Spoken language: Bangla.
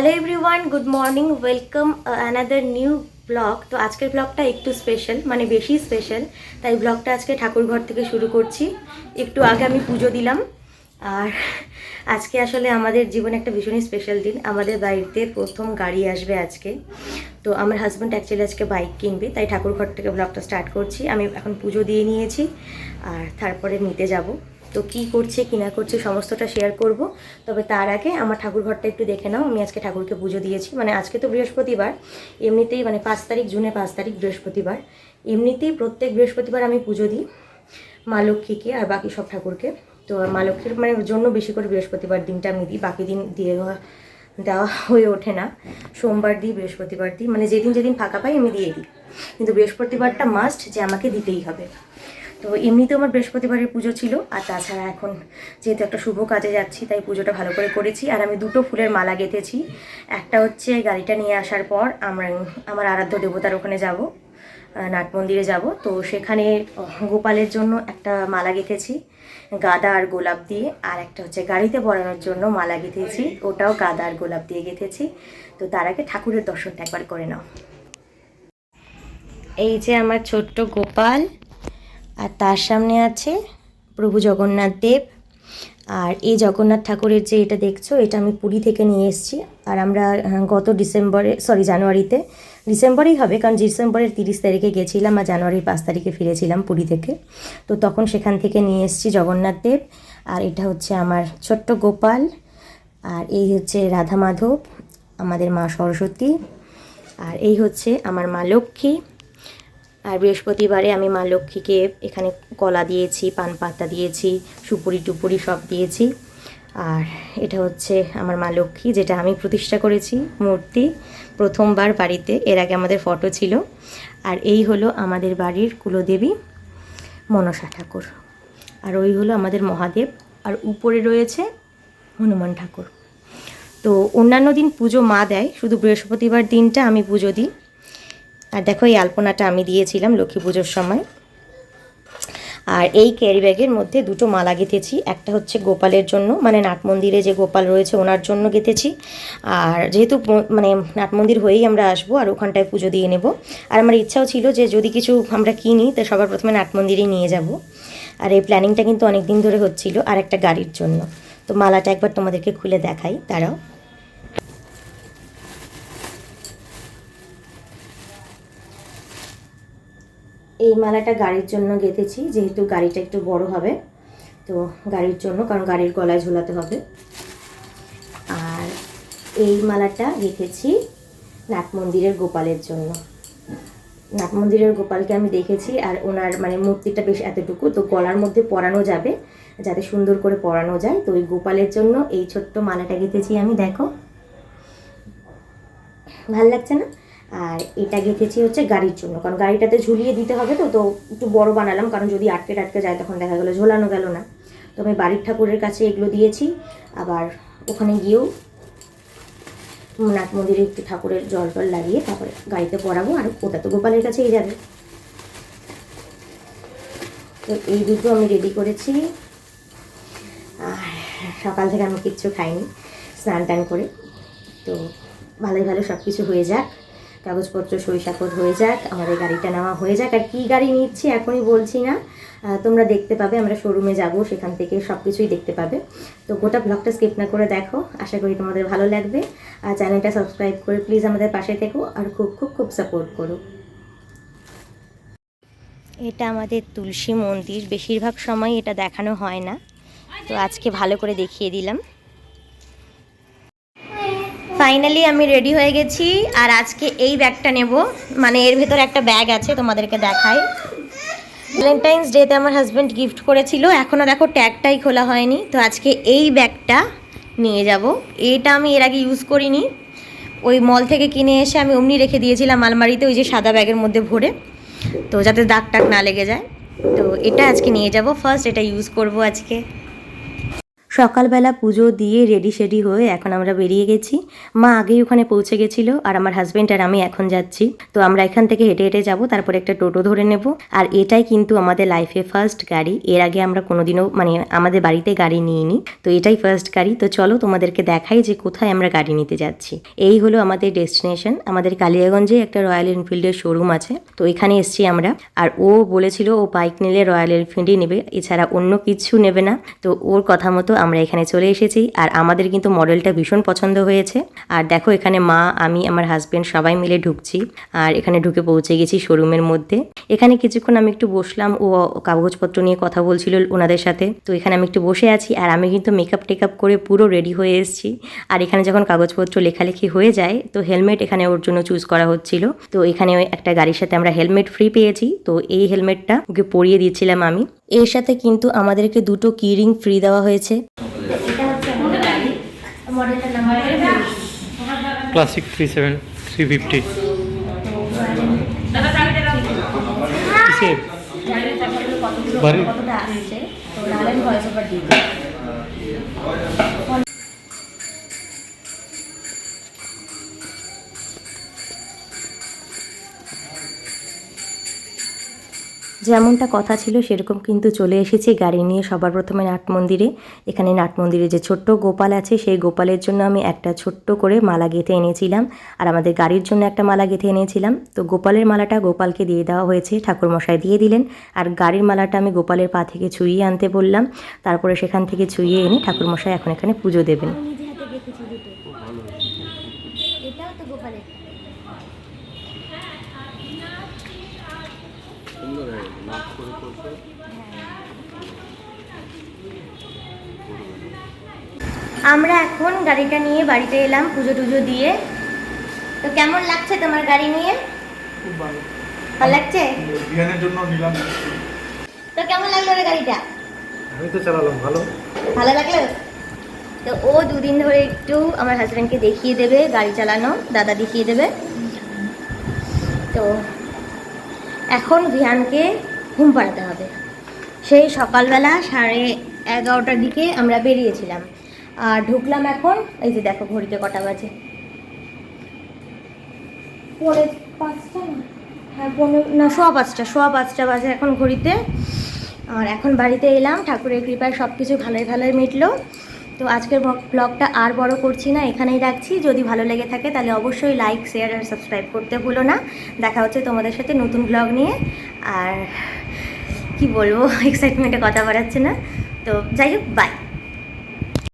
Hello everyone, good morning, welcome another new blog. তো আজকের ব্লগটা একটু স্পেশাল, মানে বেশি স্পেশাল। তাই ব্লগটা আজকে ঠাকুর ঘর থেকে শুরু করছি। একটু আগে আমি পুজো দিলাম। আর আজকে আসলে আমাদের জীবনে একটা ভীষণই স্পেশাল দিন। আমাদের বাড়িতে প্রথম গাড়ি আসবে আজকে। তো আমার হাজব্যান্ড অ্যাকচুয়ালি আজকে বাইক কিনবে, তাই ঠাকুর ঘর থেকে ব্লগটা স্টার্ট করছি। আমি এখন পুজো দিয়ে নিয়েছি আর তারপরে নিতে যাব। তো কী করছে কি না করছে সমস্তটা শেয়ার করব। তবে তার আগে আমার ঠাকুর ঘরটা একটু দেখে নাও। আমি আজকে ঠাকুরকে পুজো দিয়েছি, মানে আজকে তো বৃহস্পতিবার, এমনিতেই মানে 5 তারিখ, জুনে 5 তারিখ বৃহস্পতিবার। এমনিতেই প্রত্যেক বৃহস্পতিবার আমি পুজো দিই মা লক্ষ্মীকে আর বাকি সব ঠাকুরকে। তো মা লক্ষ্মীর মানে জন্য বেশি করে বৃহস্পতিবার দিনটা আমি দিই, বাকি দিন দেওয়া হয়ে ওঠে না। সোমবার দিই, বৃহস্পতিবার দিই, মানে যেদিন যেদিন ফাঁকা পাই আমি দিয়ে দিই। কিন্তু বৃহস্পতিবারটা মাস্ট, যে আমাকে দিতেই হবে। তো এমনিতেও আমার বৃহস্পতিবারের পুজো ছিল। আর তাছাড়া এখন যেহেতু একটা শুভ কাজে যাচ্ছি, তাই পুজোটা ভালো করে করেছি। আর আমি দুটো ফুলের মালা গেঁথেছি। একটা হচ্ছে গাড়িটা নিয়ে আসার পর আমার আরাধ্য দেবতার ওখানে যাব, নাট মন্দিরে যাব। তো সেখানে গোপালের জন্য একটা মালা গেঁথেছি গাঁদা আর গোলাপ দিয়ে। আর একটা হচ্ছে গাড়িতে পরানোর জন্য মালা গেঁথেছি, ওটাও গাঁদা আর গোলাপ দিয়ে গেঁথেছি। তো তার আগে ঠাকুরের দর্শনটা একবার করে নাও। এই যে আমার ছোট্ট গোপাল, আর তার সামনে আছে প্রভু জগন্নাথ দেব। আর এই জগন্নাথ ঠাকুরের যে এটা দেখছো, এটা আমি পুরী থেকে নিয়ে এসেছি। আর আমরা গত ডিসেম্বরেই হবে, কারণ ডিসেম্বরের 30 তারিখে গেছিলাম আর জানুয়ারির 5 তারিখে ফিরেছিলাম পুরী থেকে। তো তখন সেখান থেকে নিয়ে এসেছি জগন্নাথ দেব। আর এটা হচ্ছে আমার ছোট্ট গোপাল। আর এই হচ্ছে রাধা মাধব, আমাদের মা সরস্বতী। আর এই হচ্ছে আমার মা লক্ষ্মী। আর বৃহস্পতিবারে আমি মা লক্ষ্মীকে এখানে কলা দিয়েছি, পান পাতা দিয়েছি, সুপুরি টুপুরি সব দিয়েছি। আর এটা হচ্ছে আমার মা লক্ষ্মী, যেটা আমি প্রতিষ্ঠা করেছি মূর্তি প্রথমবার বাড়িতে। এর আগে আমাদের ফটো ছিল। আর এই হলো আমাদের বাড়ির কুলদেবী মনসা ঠাকুর। আর ওই হলো আমাদের মহাদেব। আর উপরে রয়েছে হনুমান ঠাকুর। তো অন্যান্য দিন পুজো মা দেয়, শুধু বৃহস্পতিবার দিনটা আমি পুজো দিই। আর দেখো, এই আলপনাটা আমি দিয়েছিলাম লক্ষ্মী পুজোর সময়। আর এই ক্যারি ব্যাগের মধ্যে দুটো মালা গেঁথেছি। একটা হচ্ছে গোপালের জন্য, মানে নাট মন্দিরে যে গোপাল রয়েছে ওনার জন্য গেঁথেছি। আর যেহেতু মানে নাট মন্দির হয়েই আমরা আসবো, আর ওখানটায় পুজো দিয়ে নেব। আর আমার ইচ্ছাও ছিল যে যদি কিছু আমরা কিনি, তো সবার প্রথমে নাট মন্দিরেই নিয়ে যাব। আর এই প্ল্যানিংটা কিন্তু অনেক দিন ধরে হচ্ছিল। আর একটা গাড়ির জন্য। তো মালাটা একবার তোমাদেরকে খুলে দেখাই, তারাও। এই মালাটা গাড়ির জন্য গেঁথেছি, যেহেতু গাড়িটা একটু বড় হবে, তো গাড়ির জন্য, কারণ গাড়ির গলায় ঝোলাতে হবে। আর এই মালাটা গেঁথেছি নাট মন্দিরের গোপালের জন্য। নাট মন্দিরের গোপালকে আমি দেখেছি, আর ওনার মানে মূর্তিটা বেশ এতটুকু, তো গলার মধ্যে পরানো যাবে, যাতে সুন্দর করে পরানো যায়। তো ওই গোপালের জন্য এই ছোট্ট মালাটা গেঁথেছি আমি, দেখো ভাল লাগছে না? আর এটা গেঁথেছি হচ্ছে গাড়ির জন্য, কারণ গাড়িটাতে ঝুলিয়ে দিতে হবে। তো একটু বড় বানালাম, কারণ যদি আটকে টাটকে যায় তখন দেখা গেলো ঝোলানো গেল না। তো আমি বাড়ির ঠাকুরের কাছে এগুলো দিয়েছি। আবার ওখানে গিয়েও নাট মন্দিরে একটু ঠাকুরের জল টল লাগিয়ে তারপরে গাড়িতে পরাবো। আর ওটা তো গোপালের কাছেই যাবে। তো এই দুটো আমি রেডি করেছি। আর সকাল থেকে আমি কিচ্ছু খাইনি, স্নান টান করে। তো ভালোই ভালো সব কিছু হয়ে যাক, কাগজপত্র সইসাপত হয়ে যাক, আমাদের গাড়িটা নেওয়া হয়ে যাক। আর কী গাড়ি নিচ্ছি এখনই বলছি না, তোমরা দেখতে পাবে। আমরা শোরুমে যাব, সেখান থেকে সব কিছুই দেখতে পাবে। তো গোটা ব্লগটা স্কিপ না করে দেখো, আশা করি তোমাদের ভালো লাগবে। আর চ্যানেলটা সাবস্ক্রাইব করে প্লিজ আমাদের পাশে থেকো, আর খুব খুব খুব সাপোর্ট করো। এটা আমাদের তুলসী মন্দির, বেশিরভাগ সময় এটা দেখানো হয় না, তো আজকে ভালো করে দেখিয়ে দিলাম। ফাইনালি আমি রেডি হয়ে গেছি। আর আজকে এই ব্যাগটা নেব, মানে এর ভেতর একটা ব্যাগ আছে, তোমাদেরকে দেখাই। ভ্যালেন্টাইন্স ডেতে আমার হাজব্যান্ড গিফট করেছিল, এখনও দেখো ট্যাগটাই খোলা হয়নি। তো আজকে এই ব্যাগটা নিয়ে যাব। এটা আমি এর আগে ইউজ করিনি, ওই মল থেকে কিনে এসে আমি অমনি রেখে দিয়েছিলাম আলমারিতে, ওই যে সাদা ব্যাগের মধ্যে ভরে, তো যাতে দাগ টাগ না লেগে যায়। তো এটা আজকে নিয়ে যাব, ফার্স্ট এটা ইউজ করব আজকে। সকালবেলা পুজো দিয়ে রেডি সেডি হয়ে এখন আমরা বেরিয়ে গেছি। মা আগেই ওখানে পৌঁছে গেছিলো আর আমার হাজব্যান্ড আর আমি এখন যাচ্ছি। তো আমরা এখান থেকে হেঁটে হেঁটে যাবো, তারপরে একটা টোটো ধরে নেব। আর এটাই কিন্তু আমাদের লাইফে ফার্স্ট গাড়ি। এর আগে আমরা কোনোদিনও মানে আমাদের বাড়িতে গাড়ি নিইনি, তো এটাই ফার্স্ট গাড়ি। তো চলো তোমাদেরকে দেখাই যে কোথায় আমরা গাড়ি নিতে যাচ্ছি। এই হলো আমাদের ডেস্টিনেশন। আমাদের কালিয়াগঞ্জে একটা রয়্যাল এনফিল্ডের শোরুম আছে, তো এখানে এসছি আমরা। আর ও বলেছিল ও বাইক নিলে রয়্যাল এনফিল্ডই নেবে, এছাড়া অন্য কিছু নেবে না। তো ওর কথা মতো আমরা এখানে চলে এসেছি। আর আমাদের কিন্তু মডেলটা ভীষণ পছন্দ হয়েছে। আর দেখো এখানে মা, আমি, আমার হাজব্যান্ড সবাই মিলে ঢুকছি। আর এখানে ঢুকে পৌঁছে গেছি শোরুমের মধ্যে। এখানে কিছুক্ষণ আমি একটু বসলাম, ও কাগজপত্র নিয়ে কথা বলছিল ওনাদের সাথে। তো এখানে আমি একটু বসে আছি আর আমি কিন্তু মেকআপ টেকআপ করে পুরো রেডি হয়ে এসেছি। আর এখানে যখন কাগজপত্র লেখালেখি হয়ে যায় তো হেলমেট এখানে ওর জন্য চুজ করা হচ্ছিল। তো এখানে একটা গাড়ির সাথে আমরা হেলমেট ফ্রি পেয়েছি, তো এই হেলমেটটা ওকে পরিয়ে দিয়েছিলাম আমি। এর সাথে কিন্তু আমাদেরকে দুটো কি রিং ফ্রি দেওয়া হয়েছে। ক্লাসিক 350 কতটা আসছে তো নাহলে আমি ভয়েস ওভার দিই। যেমনটা কথা ছিল সেরকম কিন্তু চলে এসেছি গাড়ি নিয়ে সবার প্রথমে নাট মন্দিরে। এখানে নাট মন্দিরে যে ছোট্ট গোপাল আছে সেই গোপালের জন্য আমি একটা ছোট্ট করে মালা গেঁথে এনেছিলাম, আর আমাদের গাড়ির জন্য একটা মালা গেঁথে এনেছিলাম। তো গোপালের মালাটা গোপালকে দিয়ে দেওয়া হয়েছে, ঠাকুরমশাই দিয়ে দিলেন। আর গাড়ির মালাটা আমি গোপালের পা থেকে ছুঁইয়ে আনতে বললাম, তারপরে সেখান থেকে ছুঁইয়ে এনে ঠাকুরমশাই এখন এখানে পুজো দেবেন। আমরা এখন গাড়িটা নিয়ে বাড়িতে এলাম পুজো টুজো দিয়ে। তো কেমন লাগছে তোমার গাড়ি নিয়ে? খুব ভালো। ভালো লাগছে? বিয়ানের জন্য নিলাম। তো কেমন লাগলো রে গাড়িটা? আমি তো চালালাম, ভালো। ভালো লাগলো? তো ও দুদিন ধরে একটু আমার হাজব্যান্ডকে দেখিয়ে দেবে গাড়ি চালানো, দাদা দেখিয়ে দেবে। তো এখন ভিয়ানকে ঘুম পাড়াতে হবে। সেই সকালবেলা 11:30টার দিকে আমরা বেরিয়েছিলাম আর ঢুকলাম এখন। এই যে দেখো ঘড়িতে কটা বাজে, 5:30 না? হ্যাঁ 5:15 বাজে এখন ঘড়িতে। আর এখন বাড়িতে এলাম, ঠাকুরের কৃপায় সব কিছু ভালোই ভালোই মিটলো। তো আজকের ব্লগটা আর বড় করছি না, এখানেই রাখছি। যদি ভালো লেগে থাকে তাহলে অবশ্যই লাইক, শেয়ার আর সাবস্ক্রাইব করতে ভুলো না। দেখা হচ্ছে তোমাদের সাথে নতুন ব্লগ নিয়ে। আর কি বলবো, এক্সাইটমেন্টে কথা বাড়াচ্ছে না। তো যাই হোক, বাই।